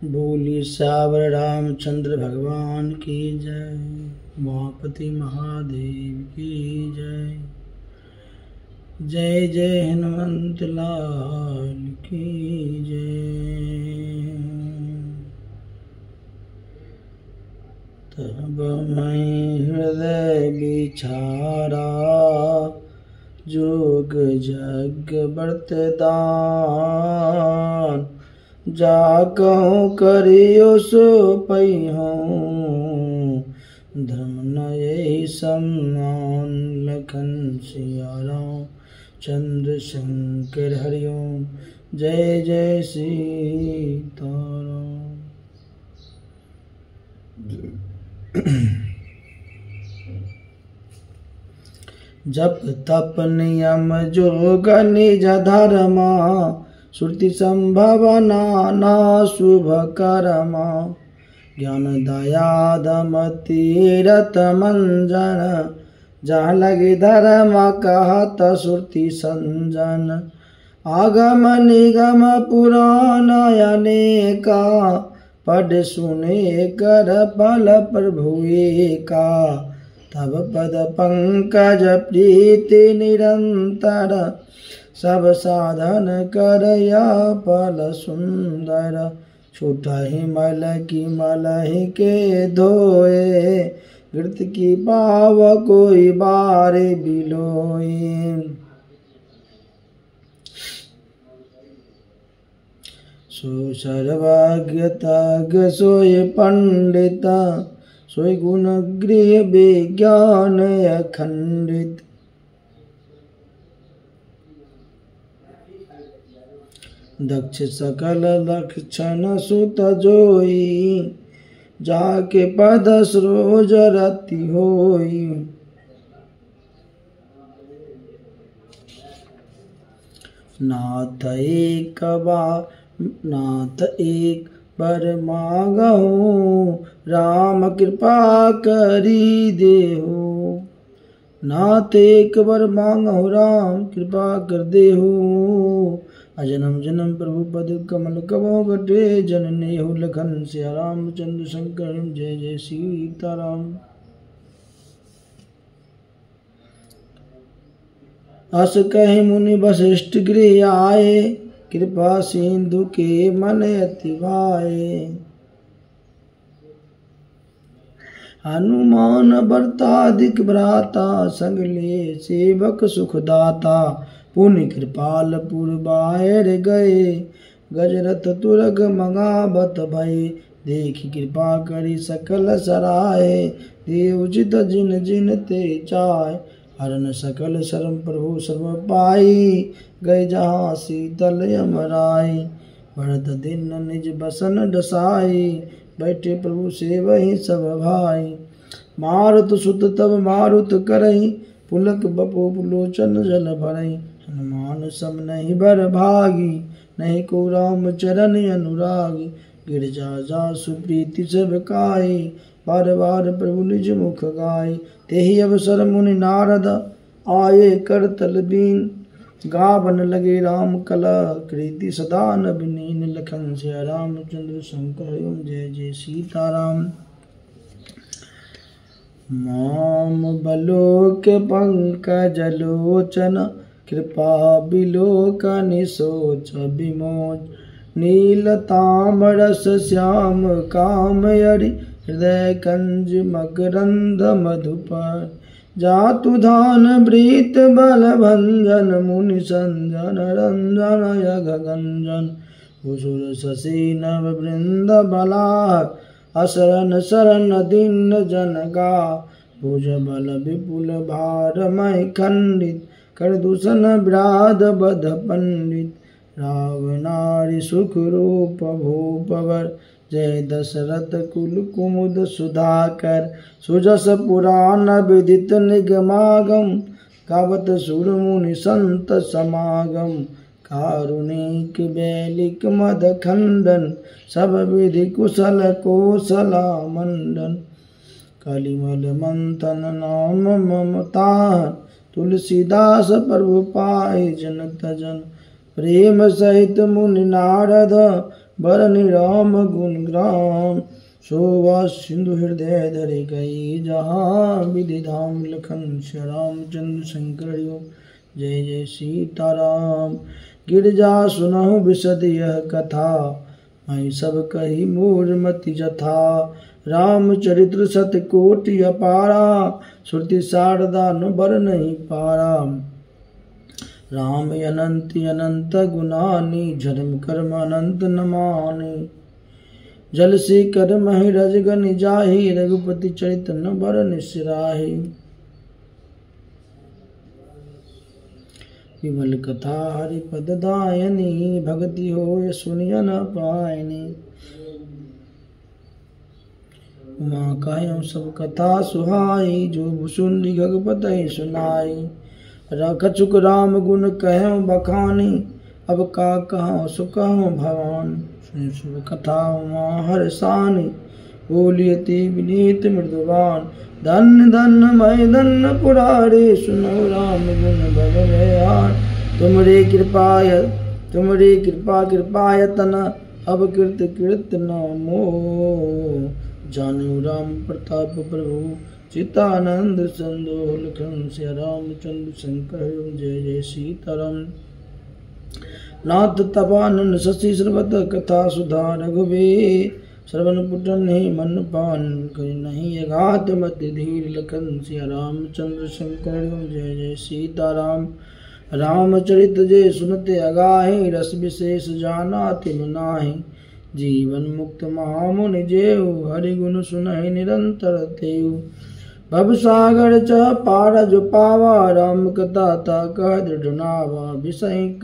बोलिए सावर रामचंद्र भगवान की जय। उमापति महादेव की जय। जय जय हनुमंत लाल की जय। तब मैं हृदय बिचारा जोग जग व्रत दान। जा कहूँ करियो सो पैहूँ धर्म न यही सम्मान। लखन सिया राम चंद्र शंकर हरिओम। जय जय सीताराम। जप तप नियम जोग निज धर्मा। श्रुति संभव नाना शुभ कर्मा। ज्ञान दया दम तीरथ मंजन। जहाँ लगे धर्म कहत श्रुति संजन। आगम निगम पुराण अनेका। पढ़ सुने कर फल प्रभु एका। तब पद पंकज प्रीति निरंतर। सब साधन कर या फल सुंदर। छूटहि मल की मलहि के धोए। घृत की पाव कोई बारे बिलोए। सो सर्वज्ञ तज्ञ सोय पंडित। सोय गुण गृह विज्ञान अखंडित। दक्ष सकल लक्षण सुत जोई। जाके पद सरोज रति होई। नाथ एक बर मांगहूँ। राम कृपा करी देहु। नाथ एक बर मांगहूँ। राम कृपा कर देहु। अजन्म जन्म प्रभु पद कमल कबो घटे। जनने हो लखन सिया राम चंद्र शंकर। जय जय सीताराम। अस कहि मुनि वशिष्ठ गृह आए। कृपा सिंधु के मन अति भाए। हनुमान व्रताधिक भ्राता। संग लिए सेवक सुखदाता। पुनि कृपाल पुर बाहर गए। गजरथ तुरग मंगावत भय। देखि कृपा करी सकल सराय। देव उचित जिन जिन ते चाय। हरन सकल शर्म प्रभु सर्व पाई। गए जहाँ शीतल यमराई। भरत दिन निज बसन डसाई। बैठे प्रभु सेवहि सब भाई। मारुत सुत तब मारुत करहि। पुलक बपो पुलोचन जल भरहि। हनुमान सम नहीं बर भागी। नहीं को राम चरण अनुरागी। गिरजा जा सुप्रीति सब काई। बार बार प्रभु निज मुख गाय। तेहि अवसर मुनि नारद आये करतल बीन। गावन लगे राम कला कृति सदा नवनीन। लखन सिया राम चंद्र शंकर जय जय सीताराम। माम बलोक पंकज लोचन। कृपा बिलोकन सोच विमोच। नील तामरस श्याम काम यरि। हृदय कंज मकरंद मधुपर। जातु धान वृत बल भंजन। मुनि संजन रंजन यग गंजन। भुसुर शशि नव वृंद बलार। असरन शरण दीन जनगा। भुज बल विपुल भार मय खंडित। कर दूषण विराध बध पंडित। रावणारि सुख रूप भूपवर। जय दशरथ कुल कुमुद सुधाकर। सुजस पुराण विदित निगमागम। गावत सुर मुनि संत समागम। कारुणिक बैलिक मद खंडन। सब विधि कुशल कोसला मंडन। कलिमल मंथन नाम ममता। तुलसीदास प्रभु पाए जन तजन। प्रेम सहित मुनि नारद बरनि राम गुण ग्राम। शोभा सिंधु हृदय धरि गई, जहाँ विधि धाम लखन श्री रामचंद्र शंकर हरिओम। जय जय सीताराम। गिरजा सुनहु बिशद यह कथा, मैं सब कही मोर मति जथा। रामचरित्र सत कोटि अपारा, श्रुति शारदा नु बर नहीं पारा। राम अनंत अनंत गुनानी, जन्म कर्म अनंत न माने। जल से कर महि रजगन जाहि, रघुपति चरित न बर निसराहि। विमल कथा हरिपद दायनी, भगति होय सुनिय न पायनी। उमा कहूँ सब कथा सुहाई, जो भुसुंडी गगपति सुनाई। कछुक राम गुण कहूँ बखानी, अब का कहूँ सो कहूँ भवानी। सुन शुभ कथा उमा हर्षानी, बोलियति विनीत मृदुवान। धन्य धन्य मय धन्य पुरारे, सुनो राम गुण बलवान। तुमरे कृपा कृपायतन, अब कृत कृत न मोह। जानु राम प्रताप प्रभु, चितानंद संदो लखन श्री रामचंद्र शंकर। जय जय सीताराम। नाथ तपानन शशि सर्वत, कथा सुधा रघुवीर। श्रवण पुटन ही मन पान, करि नहीं अघात मति धीर। लखन श्री रामचंद्र शंकर। जय जय सीताराम। रामचरित जय सुनते अगाहि, रस विशेष जाना तिनु नाहि। जीवन मुक्त महामुनि जेऊ, हरि गुण सुनहि निरंतर तेऊ। भव सागर च पार जो पावा, राम कथा ता कह दृढ़ नावा। विषय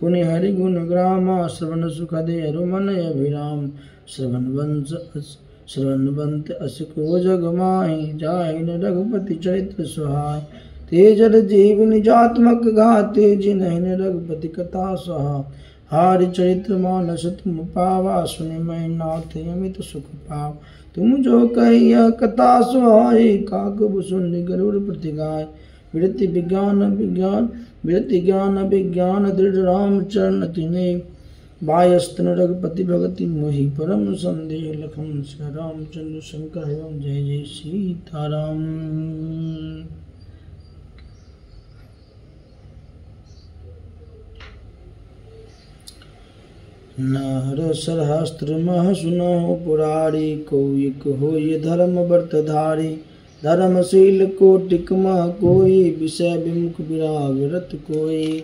पुनि हरि गुण ग्रामा, श्रवण सुखदे अरुमन अभिराम। श्रवणवंत अस को जग माहि, जाहि न रघुपति चरित्र सुहाय। तेजर जीव निजात्मक घाते, जिन्हि न रघुपति कथा सुहा। हारि चरित्र मानस तुम पावा, सुनि मैं नाथ अमित सुख पाव। तुम जो कहिया कथा सुहाई, काकब सुनि गरुड़ प्रति गाय। विरति ज्ञान विज्ञान, दृढ़ राम चरण तिने। बायस्तन रघुपति भगति मोहि, परम संदेह लखन श्री रामचंद्र शंकर। जय जय सीताराम। नर सहस्त्र मह सुनहु पुरारी, को एक होय धर्म व्रतधारी। धर्मशील कोटिक मह कोई, विषय विमुख विराग रत कोई।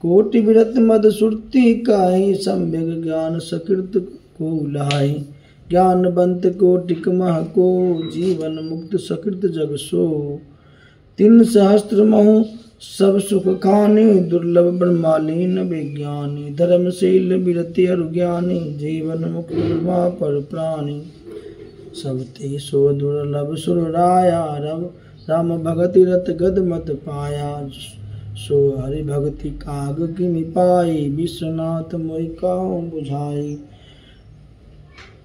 कोटि विरत मद सुरति काहि, सम्यक ज्ञान सकृत को लाहि। ज्ञानवंत कोटिक मह को, जीवन मुक्त सकृत जग सो। 3 सहस्त्र महु सब सुख खानी, दुर्लभ ब्रह्मालीन विज्ञानी। धर्मशील विरति अरु ज्ञानी, जीवन मुक्त ब्रह्मा पर प्राणी। सब ते सो दुर्लभ सुर राया, राम भगति रत गद मत पाया। सो हरि भक्ति काग किमि पाई, विश्वनाथ मोहि काहू बुझाई।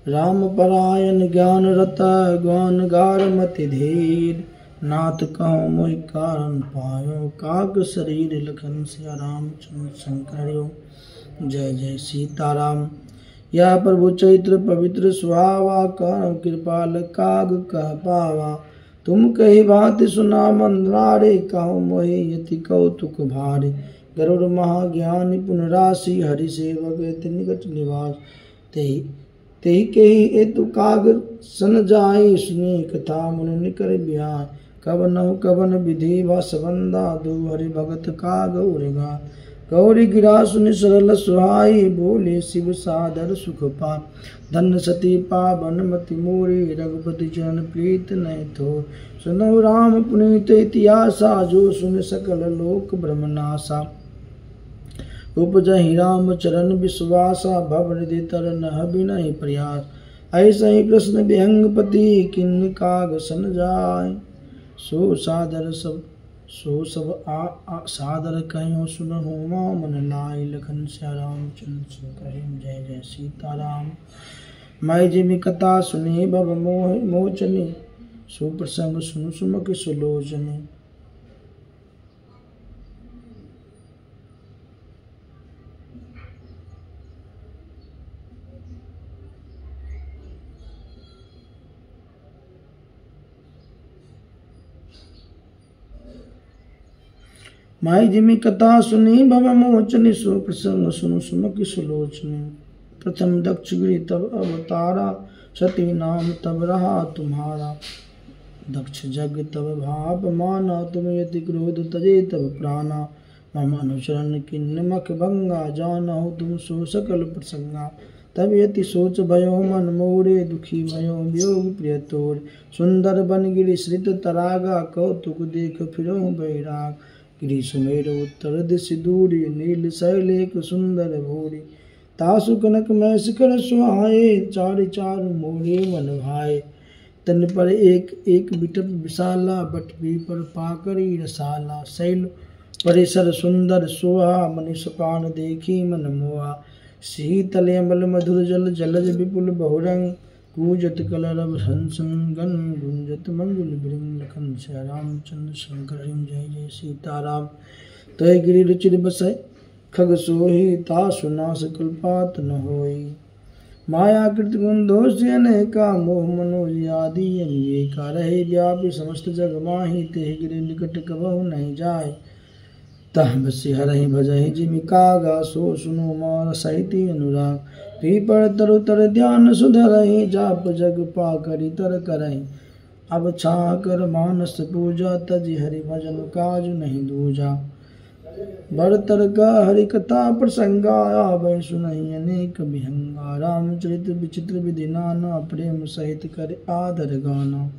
राम परायण ज्ञान रता, ज्ञान गार मति धीर। नाथ कहूँ मोहि कारण पायो, काग शरीर लखन श्री रामचंद्र शंकर। जय जय सीताराम। यह प्रभु चैत्र पवित्र सुहावा, कहूँ कृपाल काग कह पावा। तुम कही बात सुना मंद्रारे, कहूँ मोहि यति कौतुक भारे। गरुड़ महाज्ञानी पुनरासी, हरि सेवक अति निकट निवास। तेहि कही एतु काग सन जाई, सुनी कथा मुनि निकर बिहार। कवन विधि भाषबंदा, दो हरि भगत काग उरेगा। गौरी गिरा सुनि सरल सुहाई, बोले शिव सादर सुख पा। धन्य सती पावन मति मोरी, रघुपति चरण प्रीत नहीं थो। सुनहु राम पुनीत इतिहासा, जो सुन सकल लोक ब्रह्मनासा। उपजहि राम चरण विश्वासा, भव हृदय तरन बिनहि प्रयास। ऐसा ही प्रश्न विहंगपति, किन काग सन जाय। सो सादर सादर कहो सुनहु मन लाई। लखन श्या रामचंद्र शंकर। जय जय सीताराम। मैं जिमि कथा सुनी भव मोह मोचनी, सुप्रसंग सुनु सुमुख सुलोचनी। माई जिमि कथा सुनी भव मोचनि सो प्रसंग सुनु सुमति सुलोचनी। प्रथम दक्ष गिरि तब अवतारा सती नाम तब रहा तुम्हारा। दक्ष जग तब भाप माना तुम यति क्रोध तजे तब प्राणा। मम अनुचरण किन्नमख भंगा जानहु तुम सो सकल प्रसंगा। तब यति सोच भयो मन मोरे दुखी भयो वियोग प्रिय तोर। सुंदर बन गिरि श्रित तरागा कौतुक देख फिरो बैराग। गिरि सुमेर उत्तर दिशि दूरी नील शैल एक सुंदर भूरी। तासु कनक मैं शिखर सुहाए चारि चार मोरे मन भाए। तन पर एक एक बिटप विशाला बट भी पर पाकरी रसाला। शैल परिसर सुंदर सोहा मनीष पान देखी मन मोहा। शीतल अमल मधुर जल जलज विपुल बहुरंग। कूजत कलरव हंसंगन गुंजत मंगल भृंग। लखन से रामचंद्र शंकर जय जय सीताराम। तय गिरि रुचिर बसै खग सोही तासु नास कल्पात न होई। माया कृत गुण दोष अनेका मोह मनोज आदि ये का। रहे व्यापी समस्त जग माही ते गिरि निकट कबहु नहीं जाय। तह बसी हरहि भजहि जिमि कागा सो सुनो मोर सहिति अनुराग। पीपर तरु तर ध्यान सुधरहि जाप जग पा करि तर करहि। अब छा कर मानस पूजा तजि हरि भजन काज नहीं दूजा। बरतर का हरि कथा प्रसंगा आबै सुनहि अनेक विहंगा। रामचरित विचित्र विधि नाना प्रेम सहित कर आदर गाना।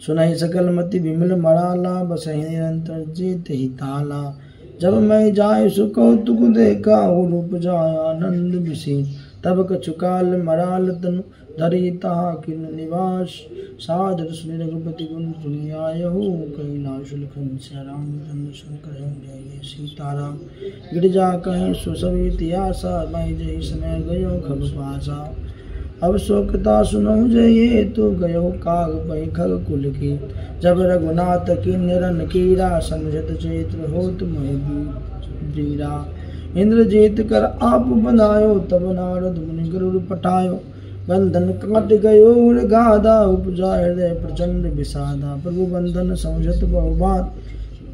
सुनहि सकल मति विमल मराला बसहि निरंतर जेत ही ताला। जब मैं जाय सु कौतुक देखा रूप जाय आनंद बिसी। तब कछु काल मराल तनु धरि तहा किन निवास। सादर सुनि रघुपति गुण सुनि आयहु कैलाश। लखन से रामचंद्र शंकर जय जय सीताराम। गिरजा कहीं सो सब इतिहासा मैं जय समय गयो खग पासा। अब शोकता सुनहु जय तो गयो काग पै खग कुल की। जब रघुनाथ की निरन कीरा समझत चैत्र होत मोहि बीरा। इंद्रजीत कर आप बंधायो तब नारद मुनि गरुड़ पठायो। बंधन काट गयो गाधा उपजा हृदय प्रचंड विषादा। प्रभु बंधन समझत बहुबात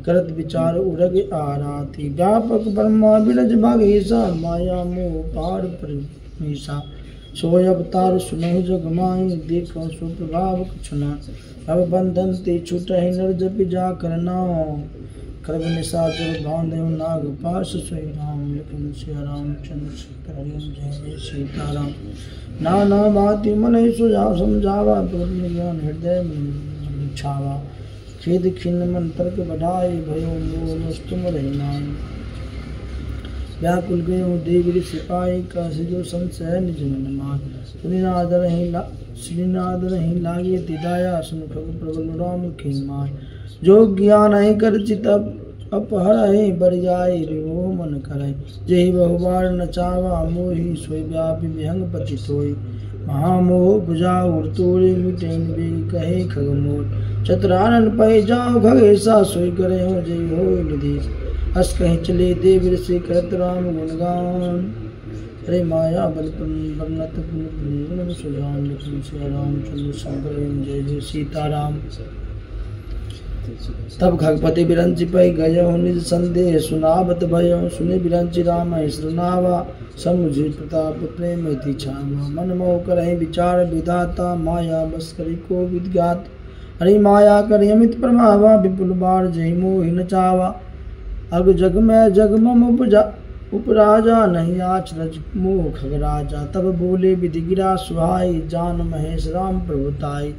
करत विचार उरग आराती। व्यापक ब्रह्मा बिरज भागीसा माया मोह पार परमीसा। सोय अवतार सुनहु जग माही देखो सो प्रभाव कछुना। अब बंधन ते छूटहि नर जपि जा करनाओ। करब निशाचर बांधे नाग पाश सोई राम। लखन से रामचंद्र शंकर जय जय सीताराम। नाना बाति मन सुझाव समझावा प्रभु ज्ञान हृदय में छावा। खेद खिन्न मन तर्क बढ़ाए भयो मोह तुम रहनाई। व्याकुल गयो देवगिरि सिपाही काशी जो संशय निज मन मान। श्रीनाद रही लागे तिदाया सुन खग प्रबल राम की मान। जो ज्ञान है कर चित अपहर है बर जाए विमोह मन करे। जय बहुबार नचावा मोहि सोई व्यापी विहंग पति सोई। महामोह बुझा उड़तोड़े मिटेन बेग कहे खग मोर। चतुरानन पै जाओ खगेसा सोई करे हो जय हो निधि। हस कहीं चले देव से करत राम गुणगान। अरे माया बल वर्णत पुन सुजान। लखन से रामचंद्र शंकर जय जय सीताराम। तब खगपति बिरंचि पै गयो निज संदेह सुनावत भयो। सुने बिरंचि राम श्रृणावा समुझि प्रताप प्रेम इति छावा। मन मोह करहि विचार विधाता माया बस करि को विज्ञात। हरि माया कर अमित प्रभावा विपुल बार जय मोहि नचावा। अग जग में जग मम उपराजा नहीं आचरज मोह खग राजा। तब बोले विधि गिरा सुहाई जान महेश राम प्रभुताई।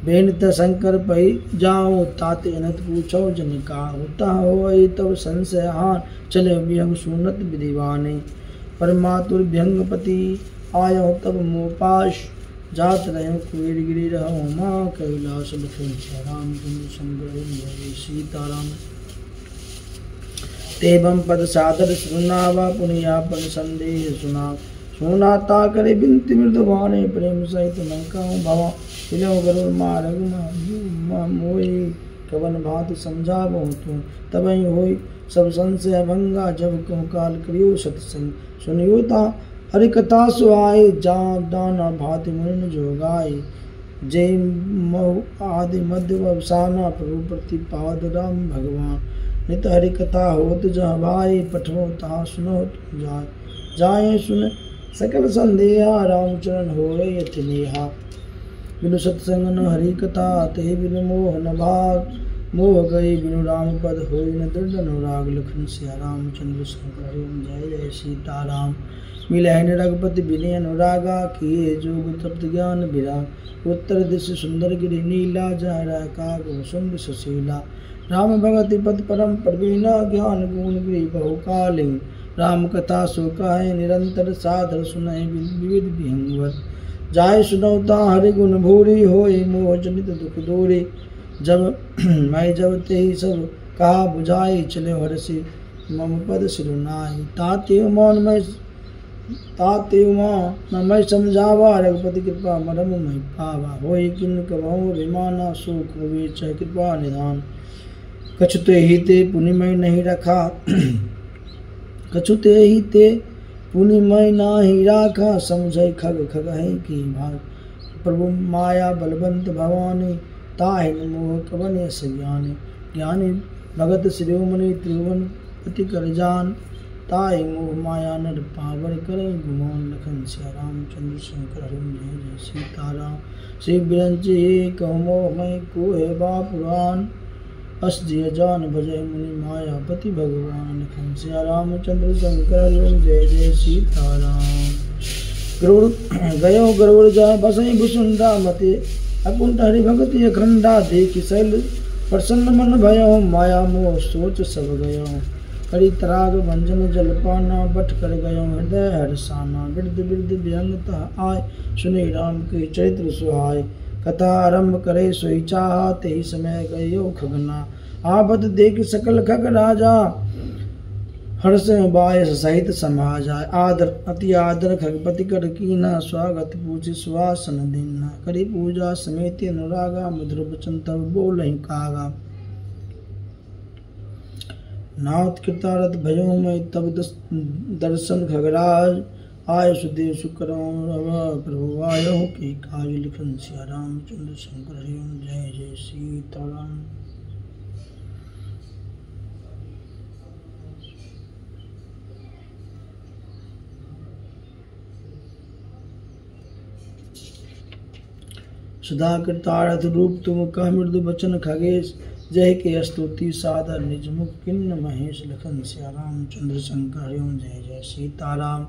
बेनत शंकर पै जाओ ताते अनत पूछो जन का। होता हो तब संशय हान चले विहंग सुनत विधिवाने। परमातुर विहंगपति आयो तब मोपाश। जात रहो कुबेर गिरि रहो माँ कैलाश। लखन से रामचंद्र शंकर जय सीताराम। तेवं पद सादर सुनावा पुनियापन संदेह सुना। सुनाता करे बिनती मृदु भाने प्रेम सहित मैं कहूँ भवा। पिलो गरुड़ मारग मोहि कवन भात समझावो तू। तबहि होई सब संशय भंगा जब कहूँ काल करियो सत्संग। सुनियो ता हरि कथा सुहाई जा दाना भाति मुनि जोगाई। जय महु आदि मध्य अवसाना प्रभु प्रतिपाद राम भगवान। नित हरि कथा होत जहाँ भाई पठो तहाँ सुनो तुम जाए सुन सकल संदेहा रामचरण होए यति नेहा। बिनु सत्संग न हरि कथा ते बिनु मोह न भाग मोह गई बिनु राम पद होई न दृढ़ अनुराग। लखन सिया रामचंद्र शंकर जय जय सीताराम। मिलहन रघुपति बिने अनुरागा किए जोग तप्त ज्ञान विराग। उत्तर दिश सुंदर गिरि नीला जहरा काग सुंद सुशीला। राम भगति पद परम प्रवीणा ज्ञान गुण गिरि बहु कालिं। राम कथा सो कहे निरंतर सादर सुनहि विविध विहंगवर। जाय सुनौता हरि गुण भूरि होय मोह जनित दुख दूरी। जब मैं जब ते सब कहा बुझाई चले हरसि मम पद सिरुनाई। ताते मान मैं समझावा रघुपति कृपा मरम मैं पावा। होई किन कबहु विमाना सुख विवेच कृपा निधान। कछुते ही ते पुनि मैं नहीं रखा कछुते ही ते पुनि मैं नाही राखा। समझै खग खगहि की भाग प्रभु माया बलवंत भवानी। ताहि मोह कवन यस ज्ञानी। ज्ञानी भगत शिरोमणि त्रिभुवन पति कर जान। ताहि मोह माया नर पावर करे गुमान। लखन सिया रामचंद्र शंकर जय जय सीताराम। श्री बिरंच एक मोह मैं को है बा पुराण। अस जिय जान भजय मुनि मायापति भगवान। लखन सिया रामचंद्र शंकर जय जय सीताराम। गरुड़ गयो गरुड़ जा बसई भुसुंडा मते। अकुंठ हरि भगति अखंडा देखि शैल प्रसन्न मन भयो। माया मोह सोच सब गयो करी तराग भंजन जलपाना। बट कर गयो हृदय हर्षाना। वृद्ध वृद्ध व्यंगता आय सुने राम के चरित्र सुहाय। कथा आरंभ करे सोई चाहा तेहि समय गयो खगना। आबद देख सकल खग राजा हर्ष बायस सहित समाज। आदर अति आदर खगपति कर कीना। स्वागत पूछ सुवासन दीना। करी पूजा समेत अनुरागा। मधुर वचन तब बोलहि कागा। नाथ कृतारथ भयो मैं तब दर्शन खगराज। आय सुदेव शुक्र प्रभु आयो की काज। लिखन सिया रामचंद्र शंकर जय जय सीताराम। सदा कृतार्थ रूप तुम कह मृदु बचन खगेश। जय के स्तुति सादर निज मुख किन्न महेश। लखन सिया रामचंद्र शंकर जय जय सीताराम।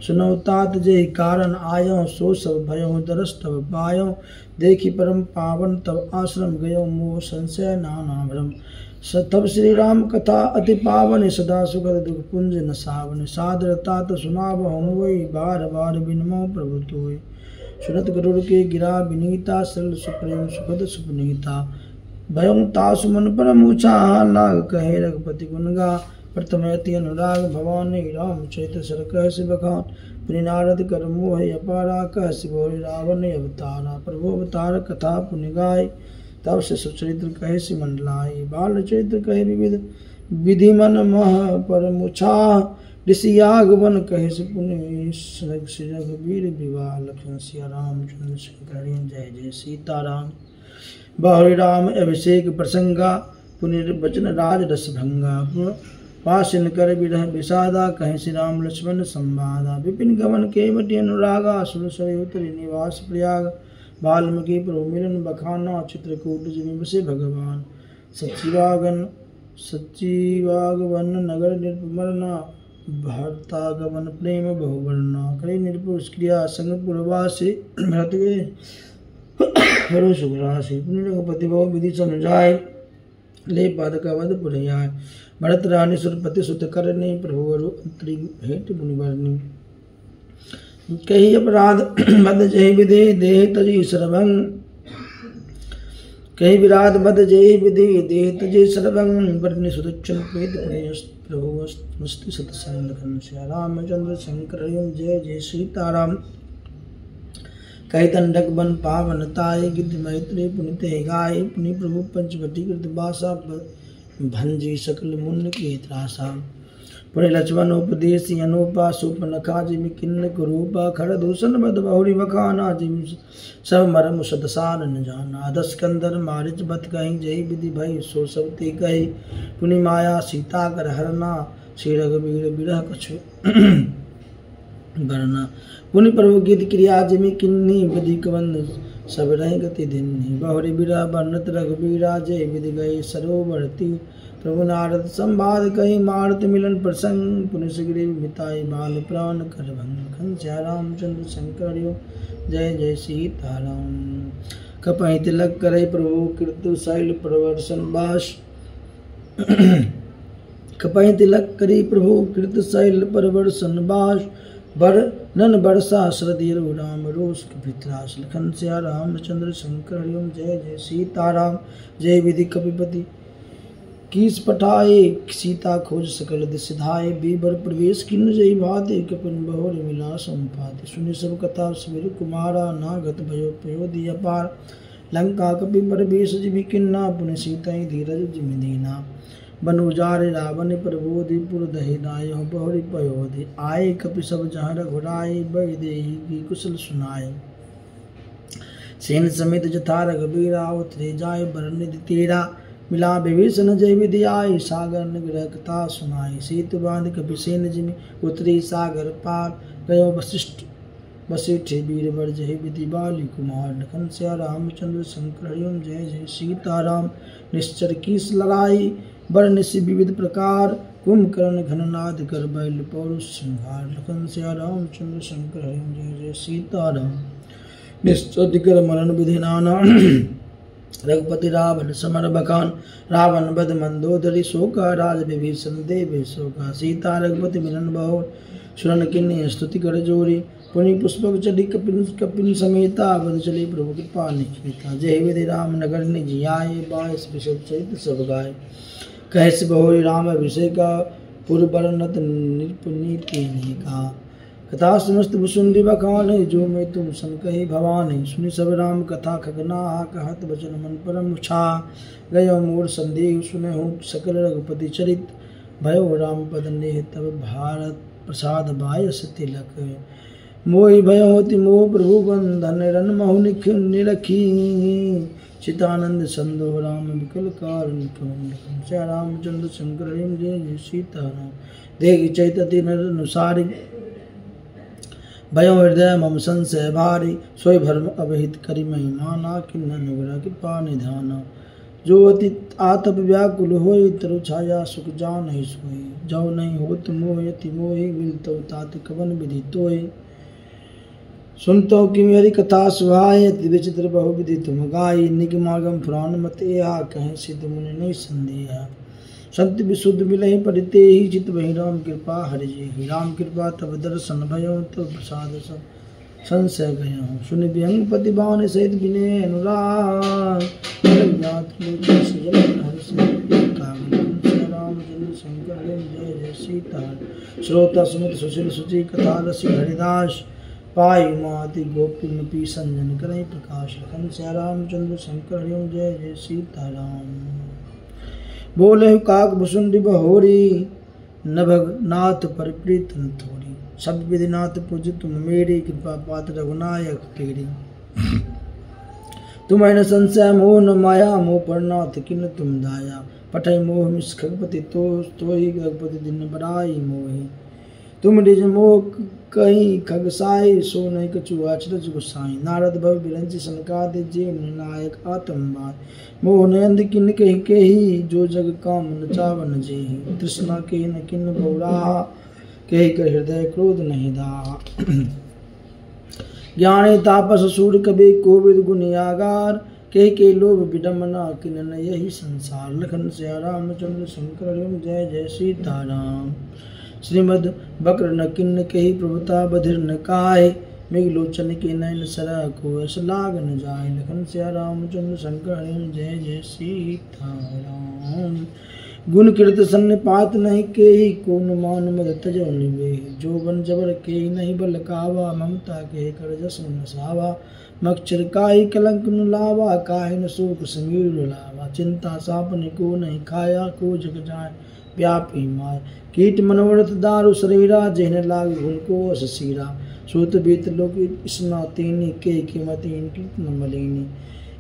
सुनो तात जय कारण आयो सो सब भयो दरस तब पायो। देखी परम पावन तब आश्रम गयो मोह संशय नाना भ्रम। तब श्री राम कथा अति पावन सदा सुखद दुख पुंज न सावन। सादर तात सुनाव हम वही बार बार बिनमो प्रभु तोय। सुनत गरुड़ के गिरा विनीता सरल सुप्रेम सुखद सुपनीता। भयं तासु मन परम ऊंचा लाग कहे रघुपति गुण गा। प्रथम अति अनुराग भवानी रामचरित सर कह सि बखान। पुनि नारद कर मोह अपारा कह सि बोले रावण अवतारा। प्रभु अवतार कथा पुनि गाय तब से सुचरित्र कहे सि मंडलाई। बाल चरित्र कहे विविध विधि मन मह परम उत्साह। ऋषि आगमन कहे सि पुनि रघुवीर विवाह। लखन सिया रामचंद्र शंकर जय जय सीताराम। बाहुरी राम अभिषेक प्रसंगा। पुनि वचन राज रस भंगा। पाशन कर विरह विषादा कहे श्री राम लक्ष्मण संवादा। विपिन गमन केवटी अनुरागा। सुरसर उतरि निवास प्रयाग। वाल्मीकि प्रभु मिलन बखाना। चित्रकूट जिमि बसे भगवान। सच्चीवागवन नगर निर्मरना। भरतागमन प्रेम बहुवर्णा। करे निर्पुरुष क्रिया संग पुरवासी। भरत गए हरो सुखराशि। पुनि रघुपति बहु विधि समझाए। ले पादका वध पुरयाय। भरत रानी सुरपति सुत करनी। प्रभु अरु हेट मुनिवरनी। कही अपराध बद जय विधि देह तजी सर्वंग। कही विराध बद जय विधि देह तजी सर्वंग। बरनी सुदक्षण प्रेत प्रभु मस्ति सतसंग। लखन सिया रामचंद्र शंकर जय जय सीताराम। कही दंडक बन पावन ताय। गिद्ध मैत्री पुनित गाय। पुनि प्रभु पंचवटी कृत बासा। भंजी सकल मुन्न की त्रासा। पुनि लक्ष्मण उपदेशी अनुपा सुपनखा जिमि किन्नक रूपा खरदूषण बद बहुरी बखाना जिमि सब मरम सदसार न जाना। 10 कंदर मारिच बत कहीं जय विधि भई सो सब ते कही पुनि माया सीता कर हरना श्री रघुवीर बिरह कछु गणना। पुनि प्रभु गीत क्रिया जिमि किन्नी विधि कवंद सब रह गति दिन्नी बहुरी बिरह वर्णत रघुवीरा जय विधि गए सरोवरती प्रभु नारद संवाद कही मारत मिलन प्रसंग पुनि सुग्रीव मिताई बाल प्राण कर भंग घनश्याम रामचंद्र शंकर जय जय सीताराम। कपहि तिलक करे प्रभु कीर्ति शैल प्रवर्सन बास कपहि तिलक करी प्रभु कीर्ति शैल प्रवर्सन बास बर नन बरसा शरदिर राम रोष भित्रास लखन सिया रामचंद्र शंकर हरिओम जय जय सीताराम। जय विधि कपिपति कीस पठाए सीता खोज सकल दिस धाये बीबर प्रवेश किन्न जय भाते कपिन बहुर मिला संपाते सुनि सब कथा समीर कुमारा नागत भयो प्रयोधि अपार लंका कपि प्रवेश जिमि किन्ना पुनि सीता धीरज जिमि दीना बनु जारे रावण प्रबोधि पुर दहि नाय बहुरी पयोधि आए कपि सब जहाँ रघुराए बैदेही की कुशल सुनाए सेन समेत जथा रघुबीरा उतरे जाय बरनिधि तेरा मिला विभीषण जय विधि आए सागर निग्रह कथा सुनाई सीत बांध कपि सेन जिमि उतरी सागर पार गयो वशिष्ठ वीर वर जय विधि बाली कुमार लखन सिया रामचंद्र शंकर हरिओम जय जय सीताराम। निश्चर कीस लड़ाई बर निशि विविध प्रकार कुंभकर्ण घननाद कर बैल पौरुष सिंहार लखन सिया रामचंद्र शंकर हरिओम जय जय सीताराम। निश्चर कर मरण विधि नाना रघुपति रावण समर बखान रावण बद मंदोदरी शोका राज विभीषण देव शोका सीता रघुपति मिलन बहु सुरन किन्नी स्तुति कर जोरी पुनि पुष्पक चढ़ी कपिन समेता बद चली प्रभु कृपा निकेता जय विधि राम नगर निज आए 22 विशद चरित सब गाय कहस बहुरी राम अभिषेका पुरबरनत निपुनीति का कथा समस्त भुसुंडी बखान जो मैं तुम सन कही भवानी सुनि सब राम कथा खगना कहत वचन मन परम छा गयो मोर संदेह सुने हूँ सकल रघुपति चरित भयो राम पद नेह तब भारत प्रसाद बायस तिलक मोहि भयो होति मोह प्रभु बंधन रन महु निरखी चितानंद संदो राम विकल कारण श्री रामचंद्र शंकर हरिओम जय जय सीताराम। देख चैतति नर अनुसारी भयो हृदय मम संशय भारी सोई भरम अवहित करि महिमाना किन्न अनुग्रह कृपा निधाना जो अति आतप व्याकुल होई तरु छाया सुख जान ही सोई जो नहीं होत मोह यति मोहि मिलतो तात कवन विधि तोय सुनतो कि मेरी कथा सुहाय विचित्र बहुविधि तुम गाई निगमागम पुराण मत या कहें सिद्ध मुनि नहीं संदेह संत विशुद्ध मिलहि परिते ही चित वही राम कृपा हरि जी राम कृपा तब दर्शन भयो तो प्रसाद संशय गयो सुनि विहंगपति बाण सहित विनय अनुराग रामचंद्र शंकर जय जय सीता श्रोता सुमित सुशील सुचि कथा रसिक हरिदास पाई माति गोपी संजन करई प्रकाश लखन सिया रामचंद्र शंकर हरिओम जय जय सीताराम। बोले काक भुसुंडी बहोरी नभग नाथ पर प्रीतम थोड़ी सब विधिनाथ पूज तुम मेरी कृपा पात्र रघुनायक तेरी तुम्हें न संशय मोह न माया मोह परनाथ किन तुम दाया पठई मोह मिस खगपति तो ही खगपति दिन बड़ाई मोहि तुम निज मोह कहीं खगसाई सो नहीं कछु अचरज गुसाई नारद भव बिरंची सनकादि जे नायक आतंबाद मोह नयंद किन कही जो जग काम न चावन जेहि तृष्णा के न किन बौरा कही कर हृदय क्रोध नहीं दा ज्ञानी तापस सूर कबि कोविद गुनियागार के लोभ विडम्बना किन न यही संसार लखन सिया रामचंद्र शंकर हरिओम जय जय सीताराम। श्रीमद बक्र न किन्न कही प्रभुता बधिर न काय मेघलोचन के नयन सरा को अस लाग न जाय लखन सिया रामचंद्र शंकर हरिओम जय जय सीताराम। गुण कीर्त सन्निपात नहीं के ही को मान मद तजो निवे जो बन जबर के नहीं बल कावा ममता के कर जस नसावा मक्षर काई कलंक न लावा काहे न शोक समीर लावा चिंता सापन को नहीं खाया को जग जाय व्यापी माय कीट मनोरथ दारु शरीरा जिहने लाग घुनको असीरा सूत बीत लोक स्ना तीनी के कीमती इनकी मलिनी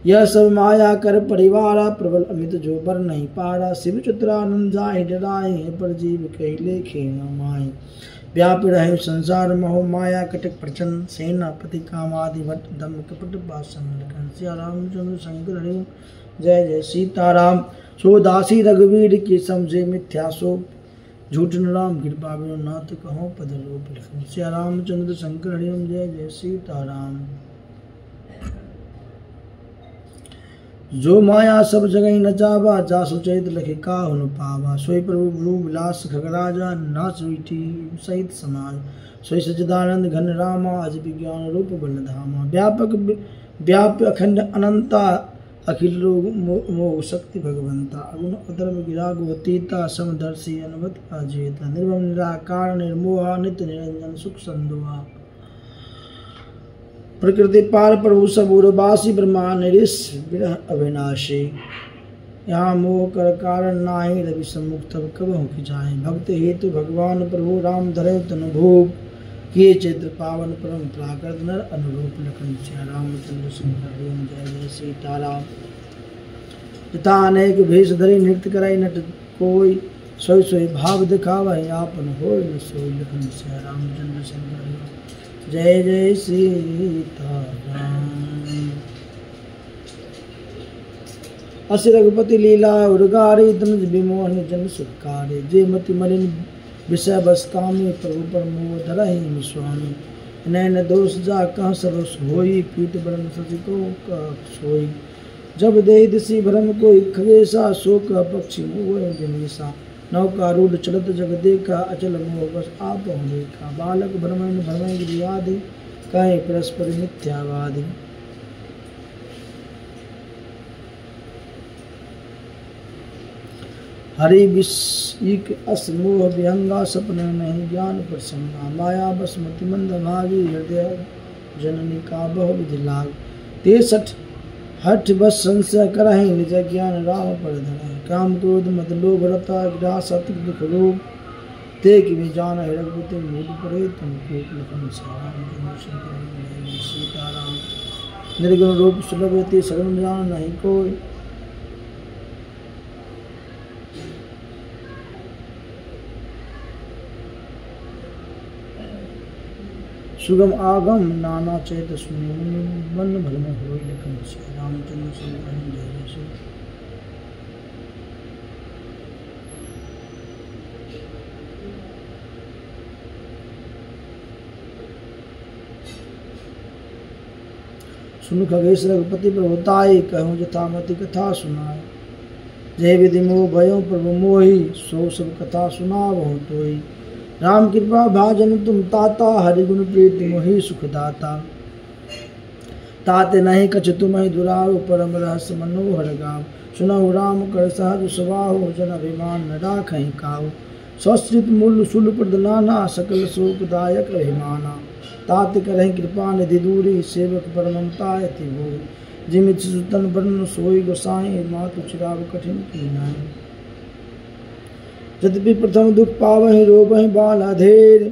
यह सब माया कर परिवारा प्रबल अमित जो बर नहीं पारा शिव चित्रानंद जाहि डराए पर जीव कही लेखे न माए व्याप रहे संसार महो माया कटक प्रचंड सेनापति कामादि भट्ट दम कपट बासन लखन सिया रामचंद्र शंकर हरि जय जय सीताराम सो दासी रघुवीर की समझे मिथ्या सो झूठ न राम कृपा बिनु नाथ कहो पद रूप लखन सिया रामचंद्र शंकर हरि जय जय सीताराम। जो माया सब जगह न जावा जासु चैत लखे काहुन पावा सोई प्रभु ब्लू विलास खगराजा नाच वीठी सहित समाज सोई सच्चिदानंद घन रामा अज विज्ञान रूप बलधामा व्यापक व्याप्य अखंड अनंता अखिल रोग मोह शक्ति भगवंता अगुण अधर्म गिरा गोतीता समदर्शी अनुमत अजेता निर्भम निराकार निर्मोहा नित्य निरंजन सुख संदुआ प्रकृति पार प्रभु सबूरबासी ब्रह्मा निरिस विरह अविनाशी यहाँ मोह कर कारण नाही रवि सम्मुख तब कब हो कि जाए भक्त हेतु भगवान प्रभु राम धरे तनु भूप किए चैत्र पावन परम प्राकृत नर अनुरूप लखन सिया रामचंद्र शंकर जय जय सीताराम। तथा अनेक भेष धरे नृत्य कराई नट कोई सोई सोई भाव दिखावा आपन होय न सोई लखन सिया रामचंद्र शंकर जय जय सीताराम। अस रघुपति लीला उर्गारे तनुज विमोहन जन सुखारे जे मति मलिन विषय बस कामी प्रभु पर मोह धरहि स्वामी नैन दोष जा कह सरोस होई पीठ बरन सचि को सोई जब देहि दिशि भ्रम कोई खगेसा शोक पक्षी मोह जनेसा नौका रूढ़ चलत जग देखा अचल मोह बस आप देखा बालक भ्रमण भ्रमण गिरियादि कहे परस्पर मिथ्यावादी हरि विषिक अस मोह विहंगा सपने नहीं ज्ञान प्रसंगा माया बस मति मंद भागी हृदय जननी का बहु विधि लाग 63 हठ बस संशय करहि निज ज्ञान राम पर धरहि काम क्रोध मद लोभ रता ग्रास अति दुख रोग ते कि में जान है रघुपति मूड पड़े तुम कोप लखन सीताराम निर्गुण रूप सुलभति सर्व जान नहीं कोई सुगम आगम नाना चैत सुनि मन भल में होई लखन सिया रामचंद्र शंकर जय जय श्री। सुन खगेश रघुपति प्रभुताई कहूँ जथामति कथा सुनाए जय विधि मोह भयो प्रभु मोहि सो सब कथा सुनावहु तोई राम कृपा भाजन तुम ताता हरिगुण प्रीति मोहि सुखदाता ताते नहीं कछ तुम्हें दुरारो परम रहस्य मनोहर गाव सुनहु राम कर सहज स्वभाव जन अभिमान न राखहि काऊ सश्रित मूल सुल प्रदनाना सकल शोकदायक अभिमाना तात करहि कृपा निधि दूरी सेवक परमता अति भोई जिमित सुतन वर्ण सोई गोसाई मातु चिराव कठिन की नाई यद्यपि प्रथम दुख पावहि रोबहि बाल अधेर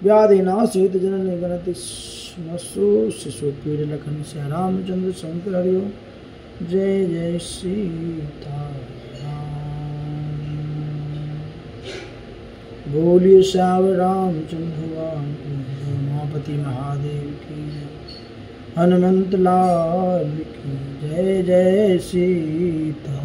व्याधि नाशित जननी गणति स्मसो शिशु पीड़ लखन सिया रामचंद्र शंकर हरि जय जय सीताराम। बोलिए श्याम रामचंद्र भगवान उमापति महादेव की हनुमंत लाल की जय जय सीता।